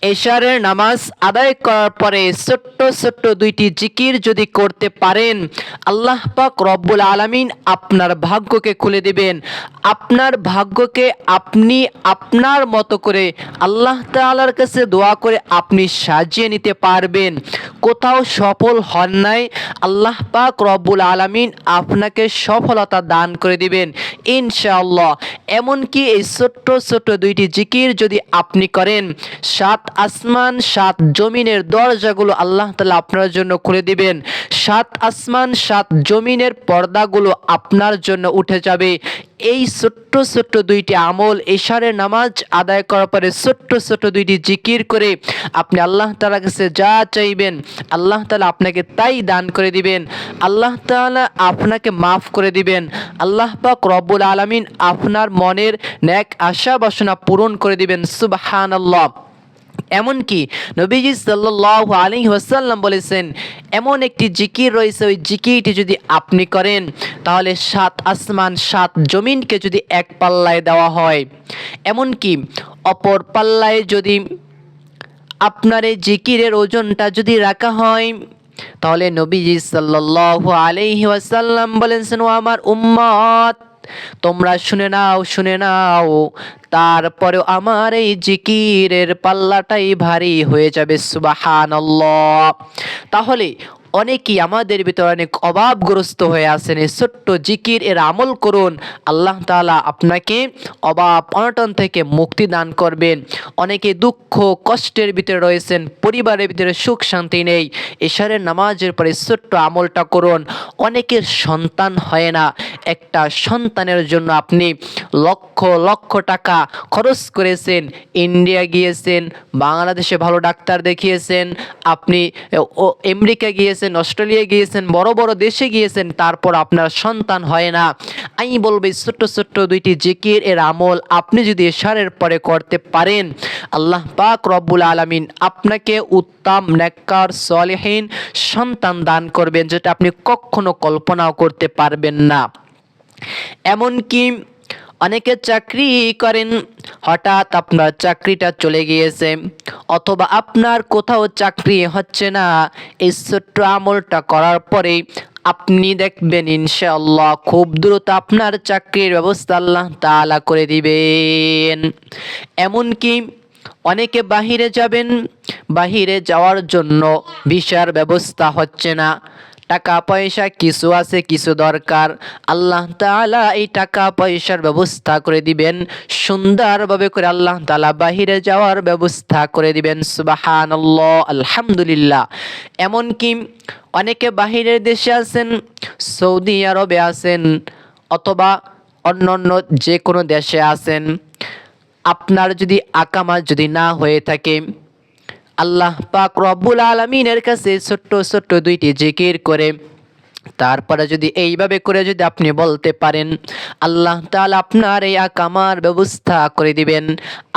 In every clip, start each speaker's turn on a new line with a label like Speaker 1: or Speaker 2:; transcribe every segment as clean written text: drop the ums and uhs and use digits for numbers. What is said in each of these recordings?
Speaker 1: এশারের নামাজ আদায় করার পরে ছোট্ট ছোট্ট দুইটি জিকির যদি করতে পারেন, আল্লাহ পাক রব্বুল আলামিন আপনার ভাগ্যকে খুলে দিবেন। আপনার ভাগ্যকে আপনি আপনার মতো করে আল্লাহ তাআলার কাছে দোয়া করে আপনি সাজিয়ে নিতে পারবেন। কোথাও সফল হন নাই, আল্লাহ পাক রব্বুল আলামিন আপনাকে সফলতা দান করে দিবেন ইনশাআল্লাহ। এমনকি এই ছোট্ট ছোট্ট দুইটি জিকির যদি আপনি করেন, সাত আসমান সাত জমিনের দরজাগুলো আল্লাহ তাআলা আপনার জন্য খুলে দিবেন। সাত আসমান সাত জমিনের পর্দাগুলো আপনার জন্য উঠে যাবে। এই ছোট্ট ছোট্ট দুইটি আমল, এশারের নামাজ আদায় করার পরে ছোট্ট ছোট্ট দুইটি জিকির করে আপনি আল্লাহ তাআলার কাছে যা চাইবেন, আল্লাহ তাআলা আপনাকে তাই দান করে দিবেন। আল্লাহ তাআলা আপনাকে মাফ করে দিবেন। আল্লাহ পাক রব্বুল আলামিন আপনার মনের নেক আশা বাসনা পূরণ করে দিবেন। সুবহানাল্লাহ। এমনকি নবীজি সাল্লাল্লাহু আলাইহি ওয়াসাল্লাম বলেছেন, এমন একটি জিকির রয়েছে, ওই জিকিরটি যদি আপনি করেন তাহলে সাত আসমান সাত জমিনকে যদি এক পাল্লায় দেওয়া হয়, এমনকি অপর পাল্লায় যদি আপনার এই জিকিরের ওজনটা যদি রাখা হয়, তাহলে নবীজি সাল্লাল্লাহু আলাইহি ওয়াসাল্লাম বলেছেন, ও আমার উম্মত, তোমরা শুনে নাও, তারপরেও আমার এই জিকিরের পাল্লাটাই ভারী হয়ে যাবে। সুবহানাল্লাহ। তাহলে অনেকেই আমাদের ভিতরে অনেক অভাবগ্রস্ত হয়ে আছেন, এই ছোট্ট জিকির এর আমল করুন, আল্লাহ তাআলা আপনাকে অভাব অনটন থেকে মুক্তি দান করবেন। অনেকে দুঃখ কষ্টের ভিতরে রয়েছেন, পরিবারের ভিতরে সুখ শান্তি নেই, এশারের নামাজের পরে ছোট্ট আমলটা করুন। অনেকের সন্তান হয় না, একটা সন্তানের জন্য আপনি লক্ষ লক্ষ টাকা খরচ করেছেন, ইন্ডিয়া গিয়েছেন, বাংলাদেশে ভালো ডাক্তার দেখিয়েছেন, আপনি আমেরিকা গিয়েছেন, অস্ট্রেলিয়া গিয়েছেন, বড় বড় দেশে গিয়েছেন, তারপর আপনার সন্তান হয় না। আমি বলবো এই ছোট্ট ছোট্ট দুইটি জিকির এর আমল আপনি যদি এশারের পরে করতে পারেন, আল্লাহ পাক রব্বুল আলামিন আপনাকে উত্তম নেককার সলিহিন সন্তান দান করবেন, যেটা আপনি কখনো কল্পনাও করতে পারবেন না। এমনকি অনেকে চাকরি করেন, হঠাৎ আপনার চাকরিটা চলে গিয়েছে, অথবা আপনার কোথাও চাকরি হচ্ছে না, এই ছোট্ট আমলটা করার পরে আপনি দেখবেন ইনশাআল্লাহ খুব দ্রুত আপনার চাকরির ব্যবস্থা আল্লাহ তাআলা করে দিবেন। এমনকি অনেকে বাহিরে যাবেন, বাহিরে যাওয়ার জন্য ভিসার ব্যবস্থা হচ্ছে না, টাকা পয়সা কিছু আছে কিছু দরকার, আল্লাহ তাআলা এই টাকা পয়সার ব্যবস্থা করে দিবেন, সুন্দরভাবে করে আল্লাহ তাআলা বাহিরে যাওয়ার ব্যবস্থা করে দিবেন। সুবহানাল্লাহ, আলহামদুলিল্লাহ। এমনকি অনেকে বাহিরের দেশে আছেন, সৌদি আরবে আছেন, অথবা অন্য অন্য যে কোনো দেশে আছেন, আপনার যদি আকামা যদি না হয়ে থাকে, আল্লাহ পাক রব্বুল আলামিনের কাছে ছোট্ট ছোট্ট দুইটি জিকির করে তারপরে যদি এইভাবে করে যদি আপনি বলতে পারেন, আল্লাহ তাআলা আপনার এই আকামার ব্যবস্থা করে দিবেন।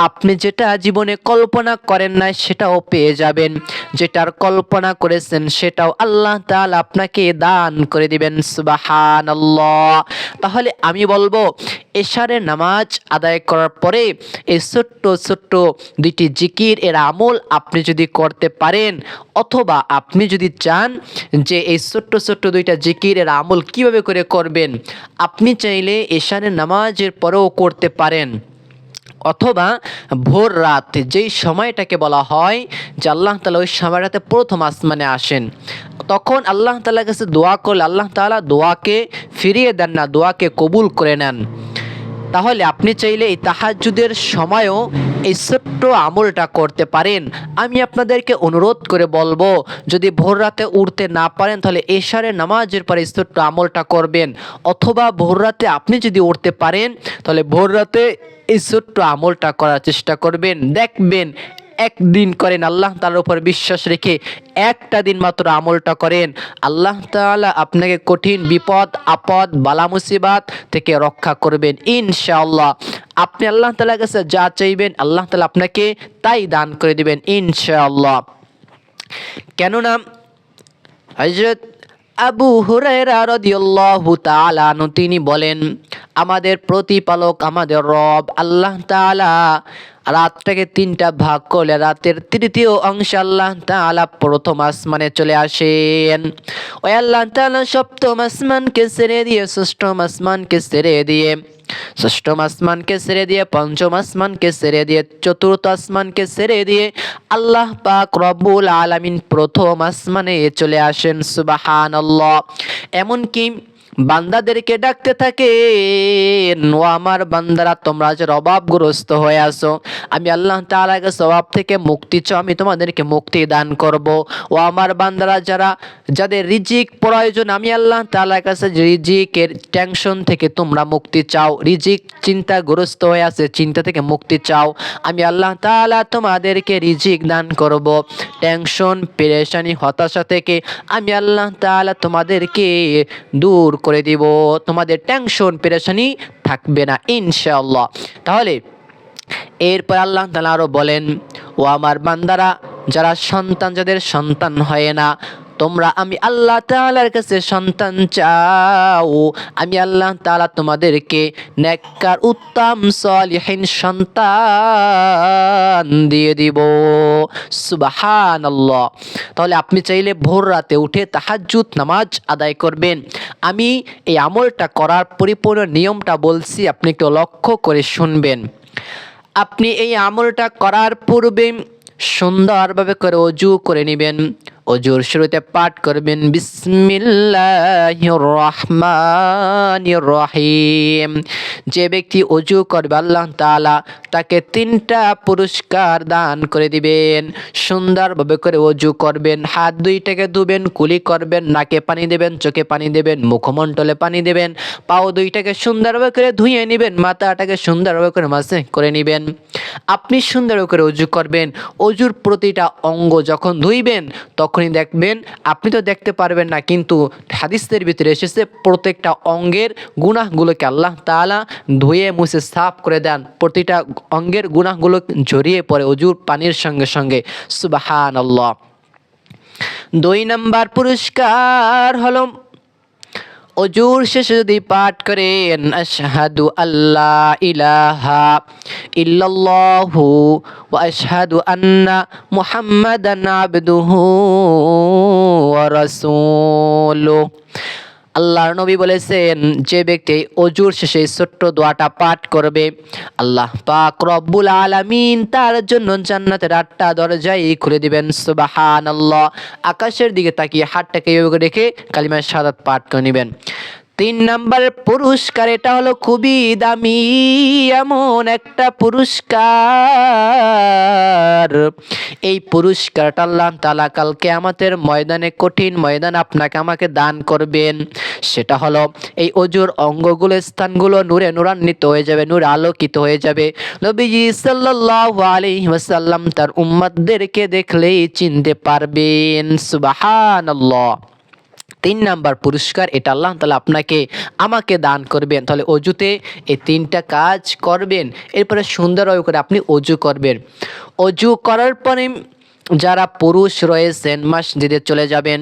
Speaker 1: আপনি যেটা জীবনে কল্পনা করেন না সেটাও পেয়ে যাবেন, যেটার কল্পনা করেছেন সেটাও আল্লাহ তাআলা আপনাকে দান করে দিবেন। সুবহানাল্লাহ। তাহলে আমি বলবো এশারের নামাজ আদায় করার পরে এই ছোট্ট ছোট্ট দুইটি জিকির এর আমল আপনি যদি করতে পারেন, অথবা আপনি যদি চান যে এই ছোট্ট ছোট্ট দুইটা জিকির এর আমল কিভাবে করে করবেন, আপনি চাইলে এশারের নামাজের পরেও করতে পারেন, অথবা ভোর রাত যেই সময়টাকে বলা হয় যে আল্লাহ তাআলা ওই সময়টাতে প্রথম আসমানে আসেন, তখন আল্লাহ তাআলার কাছে দোয়া করলে আল্লাহ তাআলা দোয়াকে ফিরিয়ে দেন না, দোয়াকে কবুল করে নেন। তাহলে আপনি চাইলে এই তাহাজ্জুদের সময়ও এই ছোট্ট আমলটা করতে পারেন। আমি আপনাদেরকে অনুরোধ করে বলবো, যদি ভোর রাতে উঠতে না পারেন তাহলে এশারের নামাজের পরে এই ছোট্ট আমলটা করবেন, অথবা ভোর রাতে আপনি যদি উঠতে পারেন তাহলে ভোর রাতে এই ছোট্ট আমলটা করার চেষ্টা করবেন। দেখবেন একদিন করেন, আল্লাহ তাআলার উপর বিশ্বাস রেখে একটা দিন মাত্র আমলটা করেন, আল্লাহ তাআলা আপনাকে কঠিন বিপদ আপদ বালা মুসিবাত থেকে রক্ষা করবেন ইনশাআল্লাহ। আপনি আল্লাহ তাআলার কাছে যা চাইবেন আল্লাহ তাআলা আপনাকে তাই দান করে দিবেন ইনশাআল্লাহ। কেননা হযরত আবু হুরায়রা রাদিয়াল্লাহু তাআলা আনহু তিনি বলেন, আমাদের প্রতিপালক, আমাদের রব আল্লাহ তাআলা রাতটাকে তিনটা ভাগ করলে রাতের তৃতীয় অংশে আল্লাহ তাআলা প্রথম আসমানে চলে আসেন। ওই আল্লাহ তাআলা সপ্তম আসমানকে ছেড়ে দিয়ে ষষ্ঠম আসমানকে ছেড়ে দিয়ে ষষ্ঠম আসমানকে ছেড়ে দিয়ে পঞ্চম আসমানকে ছেড়ে দিয়ে চতুর্থ আসমানকে ছেড়ে দিয়ে আল্লাহ পাক রব্বুল আলামিন প্রথম আসমানে চলে আসেন। সুবহানাল্লাহ। এমনকি বান্দাদেরকে ডাকতে থাকেন, ও আমার বান্দারা তোমরা যে অভাবগ্রস্ত হয়ে আসো, আমি আল্লাহ তাআলার কাছে অভাব থেকে মুক্তি চাও, আমি তোমাদেরকে মুক্তি দান করব। ও আমার বান্দারা যাদের রিজিক প্রয়োজন, আমি আল্লাহ তাআলার কাছে রিজিকের টেনশন থেকে তোমরা মুক্তি চাও, রিজিক চিন্তাগ্রস্ত হয়ে আছে, চিন্তা থেকে মুক্তি চাও, আমি আল্লাহ তাআলা তোমাদেরকে রিজিক দান করব। টেনশন, পেরেশানি, হতাশা থেকে আমি আল্লাহ তাআলা তোমাদেরকে দূর করে দিব, তোমাদের টেনশন পেরেশানি থাকবে না ইনশাআল্লাহ। তাহলে এরপর আল্লাহ তাআলা আরো বলেন, ও আমার বান্দারা যাদের সন্তান হয় না, তোমরা আমি আল্লাহ তাআলার কাছে সন্তান চাও, আমি আল্লাহ তাআলা তোমাদেরকে নেককার উত্তম সলিহিন সন্তান দিয়ে দিব। সুবহানাল্লাহ। তাহলে আপনি চাইলে ভোর রাতে উঠে তাহাজ্জুদ নামাজ আদায় করবেন। আমি এই আমলটা করার পরিপূর্ণ নিয়মটা বলছি, আপনি একটু লক্ষ্য করে শুনবেন। আপনি এই আমলটা করার পূর্বে সুন্দরভাবে করে ওযু করে নেবেন। ওযুর শুরুতে পাঠ করবেন বিসমিল্লাহির রহমানির রহিম। যে ব্যক্তি ওযু করবে আল্লাহ তাআলা তাকে 3টা পুরস্কার দান করে দিবেন। সুন্দরভাবে করে ওযু করবেন, হাত দুইটাকে ধুবেন, কুলি করবেন, নাকে পানি দেবেন, চোখে পানি দেবেন, মুখমণ্ডলে পানি দেবেন, পাও দুইটাকে সুন্দরভাবে করে ধুয়ে নেবেন, মাথাটাকে সুন্দরভাবে করে মাসে করে নেবেন। আপনি সুন্দরভাবে করে ওযু করবেন। ওযুর প্রতিটা অঙ্গ যখন ধুইবেন তখনই দেখবেন, আপনি তো দেখতে পারবেন না, কিন্তু হাদিসের ভিতরে এসেছে প্রত্যেকটা অঙ্গের গুনাহগুলোকে আল্লাহ তাআলা ধুয়ে মুছে সাফ করে দেন, প্রতিটা অঙ্গের গুনাহগুলো ঝরিয়ে পড়ে ওযুর পানির সঙ্গে সঙ্গে। সুবহানাল্লাহ। 2 নাম্বার পুরস্কার হলো ওযুর শেষে যদি পাঠ করেন আশহাদু আল্লা ইলাহা ইল্লাল্লাহু ওয়া আশহাদু আন্না মুহাম্মাদান আবদুহু ওয়া রাসূলুহু। আল্লাহর নবী বলেছেন, যে ব্যক্তি ওযুর শেষে ছোট্ট দোয়াটা পাঠ করবে, আল্লাহ পাক রব্বুল আলামিন তার জন্য জান্নাতের 8টা দরজাই খুলে দিবেন। সুবহানাল্লাহ। আকাশের দিকে তাকিয়ে হাতটাকে এভাবে রেখে কালিমা শাহাদাত পাঠ করে নেবেন। 3 নাম্বারের পুরস্কার, এটা হলো খুবই দামি এমন একটা পুরস্কার। এই পুরস্কারটা আল্লাহ তাআলা কাল কিয়ামতের ময়দানে, কঠিন ময়দান আপনাকে আমাকে দান করবেন। সেটা হলো এই ওযুর অঙ্গগুলো, স্থানগুলো নূরে নূরান্বিত হয়ে যাবে, নূরে আলোকিত হয়ে যাবে। নবীজি সাল্লাল্লাহু আলাইহি ওয়াসাল্লাম তার উম্মতদেরকে দেখলেই চিনতে পারবেন। সুবহানাল্লাহ। 3 নাম্বার পুরস্কার, এটা আল্লাহ তাআলা আপনাকে আমাকে দান করবেন। তাহলে ওযুতে এই 3টা কাজ করবেন, এরপরে সুন্দরভাবে করে আপনি ওযু করবেন। ওযু করার পরে যারা পুরুষ রয়েছেন মসজিদে চলে যাবেন।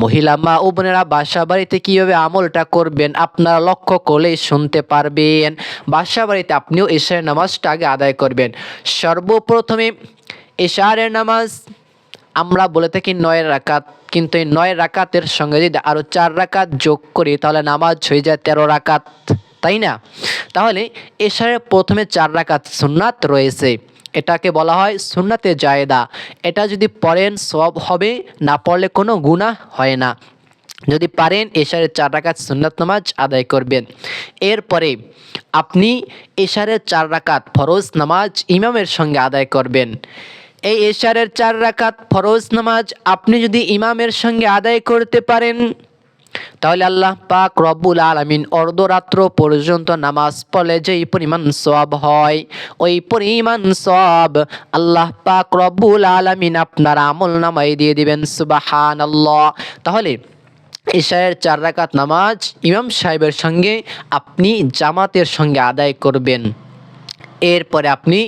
Speaker 1: মহিলা মা ও বোনেরা বাসা বাড়িতে কীভাবে আমলটা করবেন আপনারা লক্ষ্য করলেই শুনতে পারবেন। বাসা বাড়িতে আপনিও এশারের নামাজটা আগে আদায় করবেন। সর্বপ্রথমে এশারের নামাজ আমরা বলে থাকি 9 রাকাত, কিন্তু এই 9 রাকাতের সঙ্গে যদি আরও 4 রাকাত যোগ করি তাহলে নামাজ হয়ে যায় 13 রাকাত, তাই না? তাহলে এশারের প্রথমে 4 রাকাত সুন্নাত রয়েছে, এটাকে বলা হয় সুন্নাতে জায়েদা। এটা যদি পড়েন সওয়াব হবে, না পড়লে কোনো গুনাহ হয় না। যদি পারেন এশারের 4 রাকাত সুন্নাত নামাজ আদায় করবেন। এরপরে আপনি এশারের 4 রাকাত ফরজ নামাজ ইমামের সঙ্গে আদায় করবেন। এই এশারের 4 রাকাত ফরজ নামাজ আপনি যদি ইমামের সঙ্গে আদায় করতে পারেন তাহলে আল্লাহ পাক রব্বুল আলামিন অর্ধরাত্র পর্যন্ত নামাজ পড়লে যেই পরিমাণ সওয়াব হয়, ওই পরিমাণ সওয়াব আল্লাহ পাক রব্বুল আলামিন আপনার আমলনামায় দিয়ে দিবেন। সুবহানাল্লাহ। তাহলে এশারের 4 রাকাত নামাজ ইমাম সাহেবের সঙ্গে আপনি জামাতের সঙ্গে আদায় করবেন। এরপরে আপনি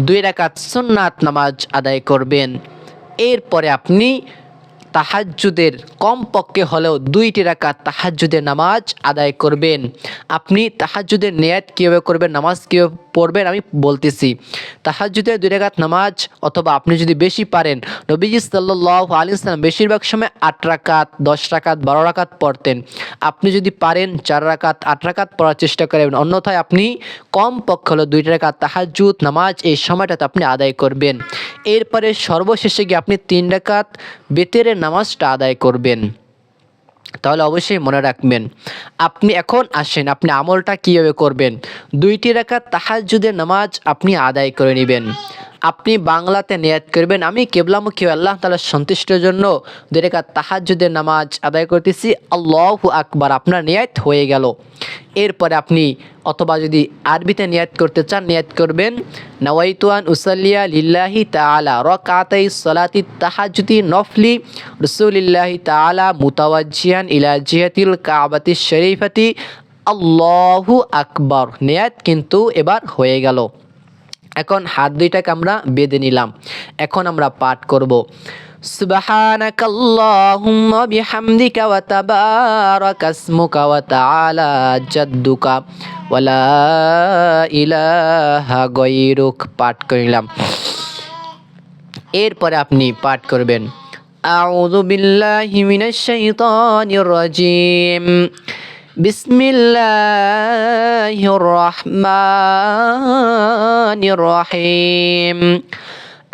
Speaker 1: 2 রাকাত সুন্নাত নামাজ আদায় করবেন। এরপরে আপনি তাহাজ্জুদের কমপক্ষে হলেও 2টি রাকাত তাহাজ্জুদের নামাজ আদায় করবেন। আপনি তাহাজ্জুদের নিয়াত কীভাবে করবেন, নামাজ কীভাবে পড়বেন আমি বলতেছি। তাহাজ্জুদের 2 রাকাত নামাজ, অথবা আপনি যদি বেশি পারেন, নবীজি সাল্লাল্লাহু আলাইহি ওয়াসাল্লাম বেশিরভাগ সময় 8 রাকাত, 10 রাকাত, 12 রাকাত পড়তেন। আপনি যদি পারেন 4 রাকাত, 8 রাকাত পড়ার চেষ্টা করবেন। অন্যথায় আপনি কমপক্ষে হলো 2 রাকাত তাহাজ্জুদ নামাজ এই সময়টাতে আপনি আদায় করবেন। এরপরে সর্বশেষে গিয়ে আপনি 3 রাকাত বেতেরের নামাজটা আদায় করবেন। তাহলে অবশ্যই মনে রাখবেন। আপনি এখন আসেন আপনি আমলটা কীভাবে করবেন। 2টি রাকাত তাহাজ্জুদের নামাজ আপনি আদায় করে নেবেন। আপনি বাংলাতে নিয়াত করবেন, আমি কিবলামুখী আল্লাহ তাআলার সন্তুষ্টির জন্য 2 রাকাত তাহাজ্জুদের নামাজ আদায় করতেছি, আল্লাহু আকবার, আপনার নিয়াত হয়ে গেল। এরপরে আপনি অথবা যদি আরবিতে নিয়াত করতে চান, নিয়াত করবেন নাওয়াইতু আন উসাল্লিয়া লিল্লাহি তাআলা রাকাতাই সালাতি তাহাজ্জুদি নফলি রাসূলিল্লাহি তাআলা মুতাওয়াজ্জিহান ইলা জিহাতিল কাবাতিশ শরীফাতি, আল্লাহু আকবার। নিয়াত কিন্তু এবার হয়ে গেল। এখন হাত দুইটাকে আমরা বেঁধে নিলাম। এখন আমরা পাঠ করব সুবহানাকাল্লাহুম্মা বিহামদিকা ওয়া তাবারাকা ইসমুকা ওয়া তাআলা জাদ্দুকা ওয়া লা ইলাহা গায়রুক। পাঠ করলাম। এরপরে আপনি পাঠ করবেন আউযু বিল্লাহি মিনাশ শাইতানির রাজিম, বিসমিল্লাহির রহমানির রহিম,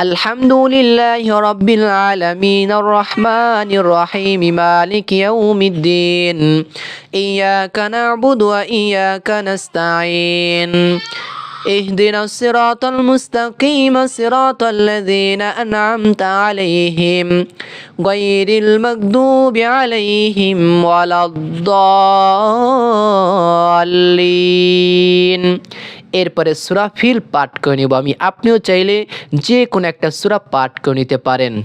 Speaker 1: আলহামদুলিল্লাহি রাব্বিল আলামিন আর রহমানির রহিম, মালিকি ইয়াউমিদ্দিন, ইয়াকা না'বুদু ওয়া ইয়াকা নাস্তাঈন, اهدنا الصراط المستقيم صراط الذين أنعمت عليهم غير المغضوب عليهم ولا الضالين। এরপরে সূরা ফিল পাঠ করে নিব আমি। আপনিও চাইলে যে কোনো একটা সূরা পাঠ করে নিতে পারেন।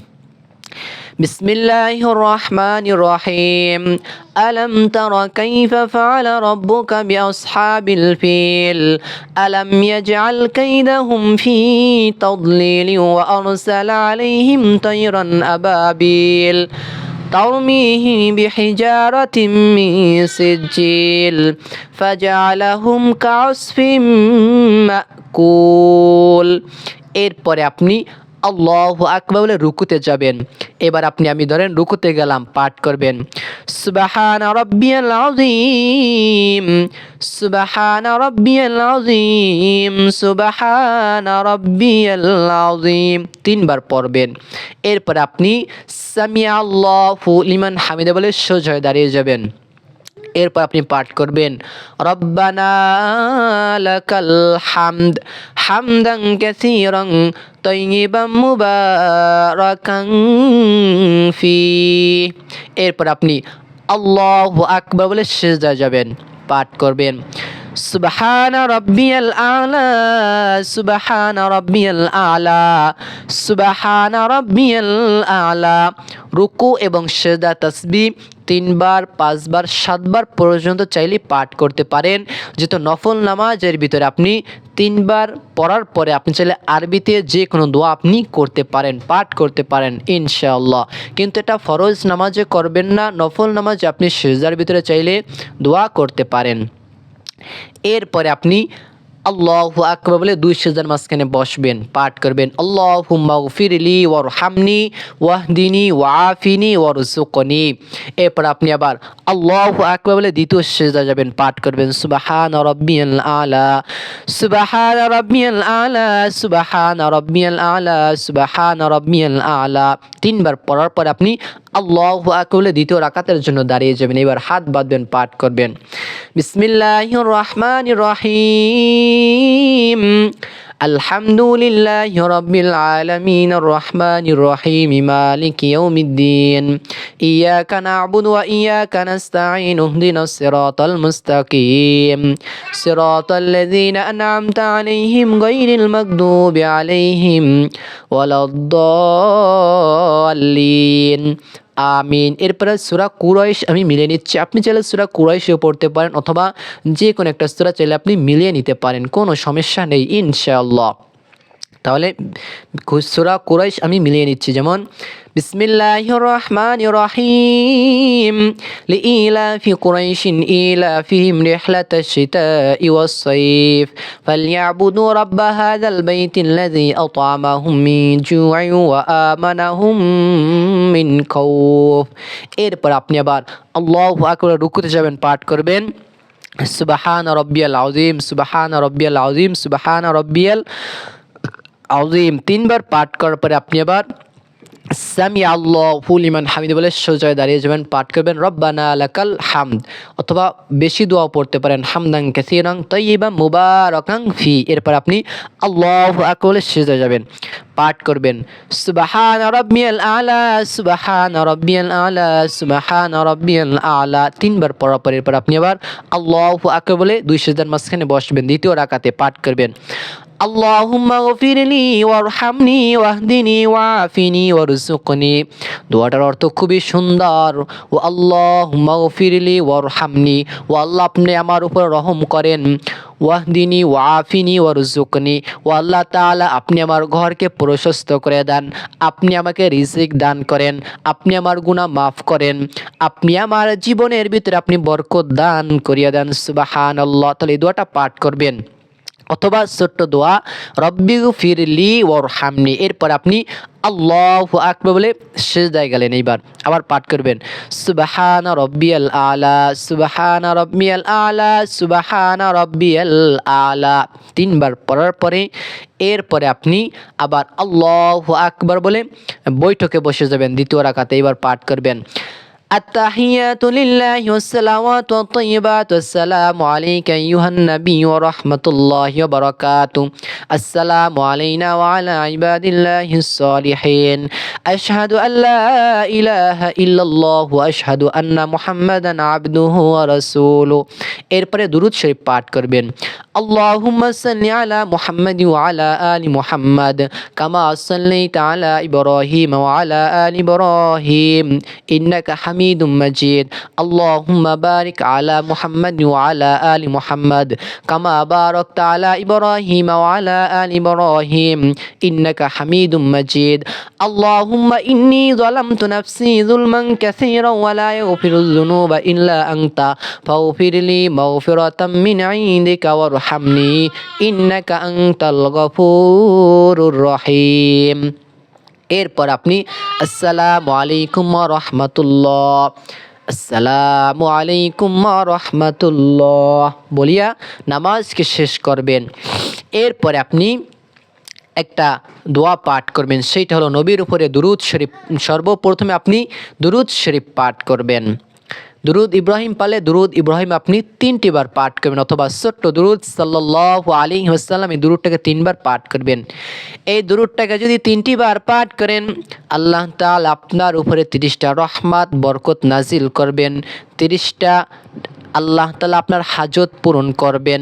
Speaker 1: বিসমিল্লাহির রহমানির রহিম, আলম তারা কাইফা ফাআলা রাব্বুকা বিআসহাবিল ফিল, আলম ইয়াজআল কাইদাহুম ফি তাদলিল ওয়া আরসালা আলাইহিম তায়রান আবাবিল তারমিহিম বিহিজারাতিম মিন সিজিল ফাজআলাহুম কাআসফিম মাকুল। এরপরে আপনি আল্লাহু আকবার বলে রুকুতে যাবেন। এবার আপনি আমি ধরেন রুকুতে গেলাম, পাঠ করবেন সুবহান রাব্বিয়াল আযীম, সুবহান রাব্বিয়াল আযীম, সুবহান রাব্বিয়াল আযীম 3 বার পড়বেন। এরপর আপনি সামিআ আল্লাহু লিমান হামিদা বলে সোজা হয়ে দাঁড়িয়ে যাবেন। এরপর আপনি পাঠ করবেন রব্বানা লাকাল হামদ হামদান কাসীরান তাইয়িবান মুবারাকান ফি। এরপর আপনি আল্লাহু আকবার বলে সিজদায় যাবেন, পাঠ করবেন সুবহানা রাব্বিয়াল আ'লা, সুবহানা রাব্বিয়াল আ'লা, সুবহানা রাব্বিয়াল আ'লা। রুকু এবং সিজদা তাসবিহ 3 বার, 5 বার, 7 বার পর্যন্ত চাইলে পাঠ করতে পারেন। যেহেতু নফল নামাজের ভিতরে আপনি 3 বার পড়ার পরে আপনি চাইলে আরবিতে যে কোনো দোয়া আপনি করতে পারেন, পাঠ করতে পারেন ইনশাআল্লাহ। কিন্তু এটা ফরজ নামাজে করবেন না, নফল নামাজে আপনি সিজদার ভিতরে চাইলে দোয়া করতে পারেন। এরপরে আপনি আল্লাহু আকবার বলে 2 সিজদার মাঝখানে বসবেন, পাঠ করবেন আল্লাহুম্মা গফিরলি ওয়ারহামনি ওয়াহদিনি ওয়াআফিনি ওয়ারযুকনি। এরপর আপনি আবার আল্লাহু আকবার বলে 2য় সিজদা যাবেন, পাঠ করবেন সুবহান রাব্বিয়াল আ'লা, সুবহান রাব্বিয়াল আ'লা, সুবহান রাব্বিয়াল আ'লা, সুবহান রাব্বিয়াল আ'লা 3 বার পড়ার পর আপনি আল্লাহু আকবার বলে 2য় রাকাতের জন্য দাঁড়িয়ে যাবেন। এবার হাত বাঁধবেন, পাঠ করবেন বিসমিল্লাহির রহমানির রহিম, আলহামদুলিল্লাহি রাব্বিল আলামিন আর রহমানির রহিম, মালিকি ইয়াউমিদ্দিন, ইয়াকা না'বুদু ওয়া ইয়াকা নাস্তাঈন, ইহদিনাস সিরাতাল মুস্তাকিম, সিরাতাল লাযীনা আন'আমতা আলাইহিম গায়রিল মাগদুবি আলাইহিম ওয়ালাদ-দাল্লিন। আমিন। এরপরে সূরা কুরাইশ আমি মিলিয়ে নিচ্ছি। আপনি চাইলে সূরা কুরাইশও পড়তে পারেন অথবা যে কোনো একটা সূরা চাইলে আপনি মিলিয়ে নিতে পারেন, কোনো সমস্যা নেই ইনশাআল্লাহ। তাহলে সূরা কুরাইশ আমি মিলিয়ে নিচ্ছি, যেমন বিসমিল্লাহির রহমানির রহিম লিইলাফি কুরাইশিন ইলাফিহিম রিহলাতাশ শিতাই ওয়াস সাইফ ফালইয়াবুদু রাব্বা হাযাল বাইতিল্লাযী আত'আমাহুম মিন জু'ইন ওয়া আমানাহুম মিন খাউফ। এরপর আপনি আবার আল্লাহু আকবার রুকুতে যাবেন, পাঠ করবেন সুবহান রাব্বিয়াল আযীম, সুবহান রাব্বিয়াল আযীম, সুবহান রাব্বিয়াল আযীম। তিনবার পাঠ করার পরে আপনি আবার সামি আল্লাহু লিমান হামিদ বলে সোজা দাঁড়িয়ে যাবেন, পাঠ করবেন রব্বানা লাকাল হামদ, অথবা বেশি দোয়া পড়তে পারেন হামদান কাসীরান তাইয়িবান মুবারাকান ফি। এরপর আপনি আল্লাহু আকবার বলে সোজা যাবেন, পাঠ করবেন সুবহান রাব্বিয়াল আলা, সুবহান রাব্বিয়াল আলা, সুবহান রাব্বিয়াল আলা। তিনবার পড়ার পর এরপর আপনি আবার আল্লাহু আকবার বলে দুই সিজদার মাঝখানে বসবেন, দ্বিতীয় রাকাতে পাঠ করবেন আল্লাহুম্মা গফিরলি ওয়ারহামনি ওয়াহদিনি ওয়াআফিনি ওয়ারযুকনি। দোয়াটার অর্থ খুবই সুন্দর। ও আল্লাহুম্মা গফিরলি ওয়ারহামনি, ও আল্লাহ আপনি আমার উপর রহম করেন, ওয়াহদিনি ওয়াআফিনি ওয়ারযুকনি, ও আল্লাহ তাআলা আপনি আমার ঘরকে প্রশস্ত করে দেন, আপনি আমাকে রিজিক দান করেন, আপনি আমার গুনাহ মাফ করেন, আপনি আমার জীবনের ভিতরে আপনি বরকত দান করিয়া দেন। সুবহানাল্লাহ। তাহলে এই দোয়াটা পাঠ করবেন, অথবা ছোট্ট দোয়া রব্বিগফিরলি ওয়ারহামনি। এরপর আপনি আল্লাহু আকবার বলে সিজদায় গেলেন, এইবার আবার পাঠ করবেন সুবহানা রাব্বিয়াল আলা, সুবহানা রাব্বিয়াল আলা, সুবহানা রাব্বিয়াল আলা। তিনবার পড়ার পরে এরপরে আপনি আবার আল্লাহু আকবার বলে বৈঠকে বসে যাবেন, দ্বিতীয় রাকাতে এবার পাঠ করবেন التحيات لله والصلوات والطيبات والسلام عليك أيها النبي ورحمة الله وبركاته السلام علينا وعلى عباد الله الصالحين أشهد أن لا إله إلا الله وأشهد أن محمدا عبده ورسوله। এরপরে দুরূদ শরীফ পাঠ করবেন اللهم صل على محمد وعلى آل محمد كما صليت على إبراهيم وعلى آل إبراهيم إنك حميد مجيد اللهم بارك على محمد وعلى آل محمد كما باركت على إبراهيم وعلى آل إبراهيم إنك حميد مجيد اللهم إني ظلمت نفسي ظلما كثيرا ولا يغفر الذنوب إلا أنت فاغفر لي مغفرة من عندك وارحمني إنك أنت الغفور الرحيم। এরপর আপনি আসসালামু আলাইকুম ওয়া রাহমাতুল্লাহ, আসসালামু আলাইকুম ওয়া রাহমাতুল্লাহ বলিয়া নামাজকে শেষ করবেন। এরপরে আপনি একটা দোয়া পাঠ করবেন, সেইটা হলো নবীর উপরে দুরূদ শরীফ। সর্বপ্রথমে আপনি দুরূদ শরীফ পাঠ করবেন। দুরূদ ইব্রাহিম পালে দুরূদ ইব্রাহিম আপনি 3টি বার পাঠ করবেন, অথবা ছোট্ট দুরূদ সাল্লাল্লাহু আলাইহি ওয়াসাল্লাম, এই দুরূদটাকে 3 বার পাঠ করবেন। এই দুরূদটাকে যদি 3টি বার পাঠ করেন আল্লাহ তাআলা আপনার উপরে 30টা রহমত বরকত নাজিল করবেন, 30টা আল্লাহ তাআলা আপনার হাজত পূরণ করবেন।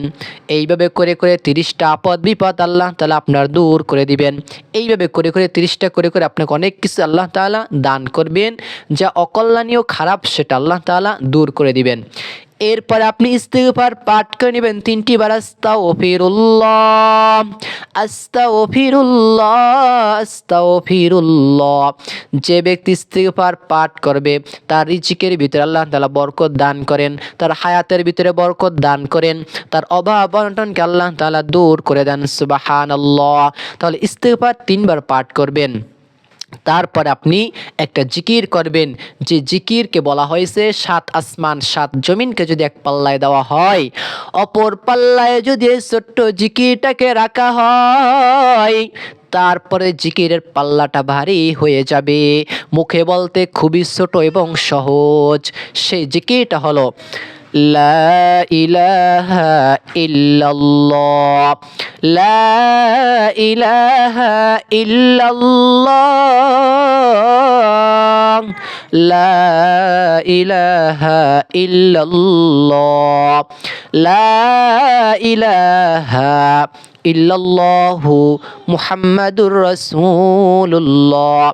Speaker 1: এইভাবে করে করে 30টা আপদ বিপদ আল্লাহ তাআলা আপনার দূর করে দিবেন। এইভাবে করে করে 30টা করে করে আপনাকে অনেক কিছু আল্লাহ তাআলা দান করবেন, যা অকল্যাণীয় খারাপ সেটা আল্লাহ তাআলা দূর করে দিবেন। এরপর আপনি ইস্তিগফার পাঠ করে নেবেন 3টি বার আস্তাগফিরুল্লাহ, আস্তাগফিরুল্লাহ, আস্তাগফিরুল্লাহ। যে ব্যক্তি ইস্তিগফার পাঠ করবে তার রিজিকের ভিতরে আল্লাহ তাআলা বরকত দান করেন, তার হায়াতের ভিতরে বরকত দান করেন, তার অভাব অনটনকে আল্লাহ তাআলা দূর করে দেন। সুবহানাল্লাহ। তাহলে ইস্তিগফার 3 বার পাঠ করবেন। তারপর আপনি একটা জিকির করবেন, যে জিকিরকে বলা হয়েছে 7 আসমান 7 জমিনকে যদি এক পাল্লায় দেওয়া হয়, অপর পাল্লায় যদি এই ছোট্ট জিকিরটাকে রাখা হয়, তারপরে জিকিরের পাল্লাটা ভারী হয়ে যাবে। মুখে বলতে খুবই ছোট এবং সহজ। সেই জিকিরটা হলো লা ইলাহা ইল্লাল্লাহ, লা ইলাহা ইল্লাল্লাহ, লা ইলাহা ইল্লাল্লাহ, লা ইলাহা ইল্লাল্লাহু মুহাম্মাদুর রাসূলুল্লাহ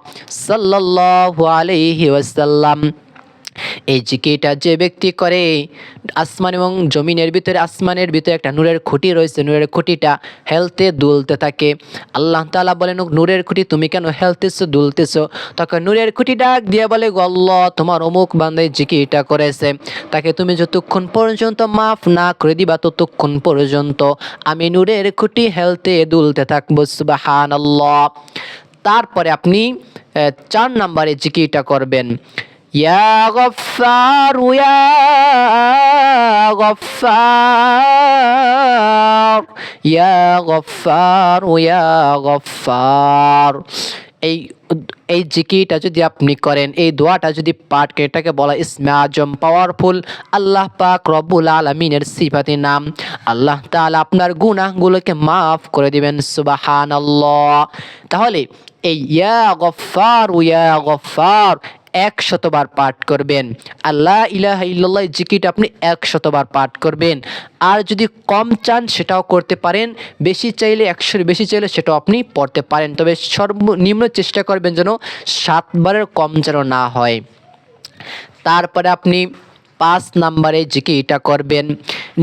Speaker 1: সাল্লাল্লাহু আলাইহি ওয়াসাল্লাম। এই জিকিরটা যে ব্যক্তি করে, আসমান এবং জমিনের ভিতরে, আসমানের ভিতরে একটা নূরের খুঁটি রয়েছে, নূরের খুঁটিটা হেলতে দুলতে থাকে। আল্লাহ তাআলা বলেন, নূরের খুঁটি তুমি কেন হেলতেছো দুলতেছো? তখন নূরের খুঁটি ডাক দিয়ে বলে, গো আল্লাহ, তোমার অমুক বান্দায় জিকিরটা করেছে, তাকে তুমি যতক্ষণ পর্যন্ত মাফ না করে দিবা ততক্ষণ পর্যন্ত আমি নূরের খুঁটি হেলতে দুলতে থাকবো। সুবহানাল্লাহ। তারপরে আপনি 4 নম্বরে জিকিরটা করবেন, ইয়া গফফার ইয়া গফফার, ইয়া গফফার ইয়া গফফার। এই এই জিকিরটা যদি আপনি করেন, এই দোয়াটা যদি পাঠ করেন, এটাকে বলা ইসমে আজম, পাওয়ারফুল। আল্লাহ পাক রব্বুল আলামিনের সিফাতি নাম। আল্লাহ তাআলা আপনার গুনাহগুলোকে মাফ করে দিবেন। সুবহানাল্লাহ। তাহলে এই ইয়া গফফার ইয়া গফফার 100 বার পাঠ করবেন। আল্লাহ ইলাহা ইল্লাল্লাহ জিকিরটা আপনি 100 বার পাঠ করবেন। আর যদি কম চান সেটাও করতে পারেন, বেশি চাইলে 100-এর বেশি চাইলে সেটাও আপনি পড়তে পারেন, তবে সর্বনিম্ন চেষ্টা করবেন যেন 7 বারের কম যেন না হয়। তারপরে আপনি 5 নম্বরে জিকিরটা করবেন,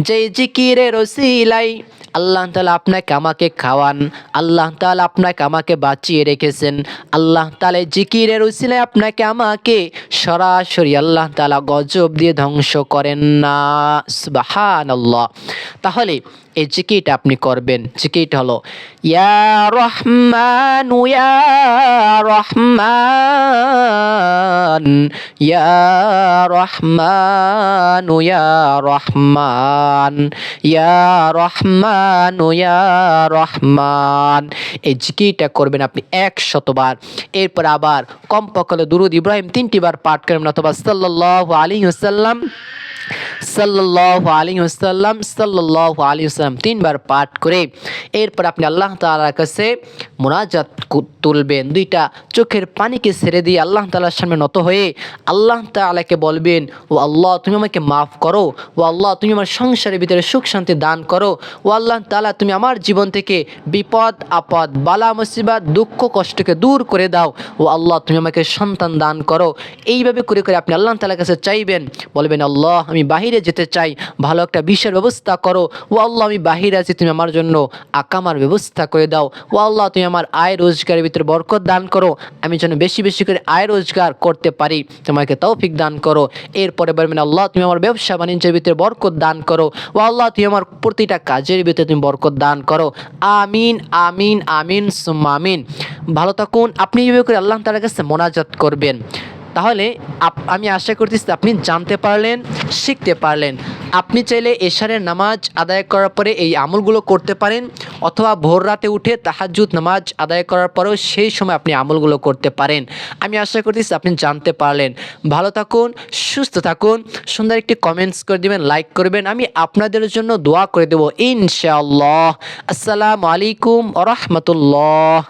Speaker 1: যেই জিকিরের ওসিলায় আল্লাহ তাআলা আপনাকে আমাকে খাওয়ান, আল্লাহ তাআলা আপনাকে আমাকে বাঁচিয়ে রেখেছেন, আল্লাহ তাআলা জিকিরের উসিলায় আপনাকে আমাকে সরাসরি আল্লাহ তাআলা গজব দিয়ে ধ্বংস করেন না। সুবহানাল্লাহ। তাহলে এই জিকিরটা আপনি করবেন। জিকিরটা হলো, ইয়া রহমান ইয়া রহমান, ইয়া রহমান ইয়া রহমান, ইয়া রহমান ইয়া রহমান। এই জিকিরটা করবেন আপনি 100 বার। এরপর আবার কমপক্ষে দুরূদ ইব্রাহিম 3টি বার পাঠ করবেন, অথবা সাল্লাল্লাহু আলাইহি ওয়াসাল্লাম, সাল্লাল্লাহু আলাইহি ওয়াসাল্লাম, সাল্লাল্লাহু আলাইহি ওয়াসাল্লাম 3 বার পাঠ করে এরপর আপনি আল্লাহ তাআলার কাছে মুনাজাত তুলবেন। 2টা চোখের পানিকে ছেড়ে দিয়ে আল্লাহ তাআলার সামনে নত হয়ে আল্লাহ তাআলাকে বলবেন, ও আল্লাহ, তুমি আমাকে মাফ করো, ও আল্লাহ, তুমি আমার সংসারের ভিতরে সুখ শান্তি দান করো, ও আল্লাহ তাআলা, তুমি আমার জীবন থেকে বিপদ আপদ বালা মুসিবত দুঃখ কষ্টকে দূর করে দাও, ও আল্লাহ, তুমি আমাকে সন্তান দান করো। এইভাবে করে করে আপনি আল্লাহ তাআলার কাছে চাইবেন। বলবেন, আল্লাহ, আমি বাহিরে যেতে চাই, ভালো একটা ভিসার ব্যবস্থা করো, ও আল্লাহ, আমি বাহিরে আছি, তুমি আমার জন্য আকামার ব্যবস্থা করে দাও, ও আল্লাহ, তুমি আমার আয় রোজগারের ভিতরে বরকত দান করো, আমি যেন বেশি বেশি করে আয় রোজগার করতে পারি, তোমাকে তৌফিক দান করো। এরপরে বলবেন, আল্লাহ, তুমি আমার ব্যবসা বাণিজ্যের ভিতরে বরকত দান করো, ও আল্লাহ, তুমি আমার প্রতিটা কাজের ভিতরে তুমি বরকত দান করো। আমিন আমিন আমিন সুম্মা আমিন। ভালো থাকুন। আপনি এইভাবে করে আল্লাহ তাআলার কাছে মোনাজাত করবেন। তাহলে আমি আশা করতেছি আপনি জানতে পারলেন, শিখতে পারলেন। আপনি চাইলে এশারের নামাজ আদায় করার পরে এই আমলগুলো করতে পারেন, অথবা ভোর রাতে উঠে তাহাজ্জুদ নামাজ আদায় করার পরেও সেই সময় আপনি আমলগুলো করতে পারেন। আমি আশা করতেছি আপনি জানতে পারলেন। ভালো থাকুন, সুস্থ থাকুন। সুন্দর একটি কমেন্টস করে দিবেন, লাইক করবেন, আমি আপনাদের জন্য দোয়া করে দেব ইনশাআল্লাহ। আসসালামু আলাইকুম ওয়া রাহমাতুল্লাহ।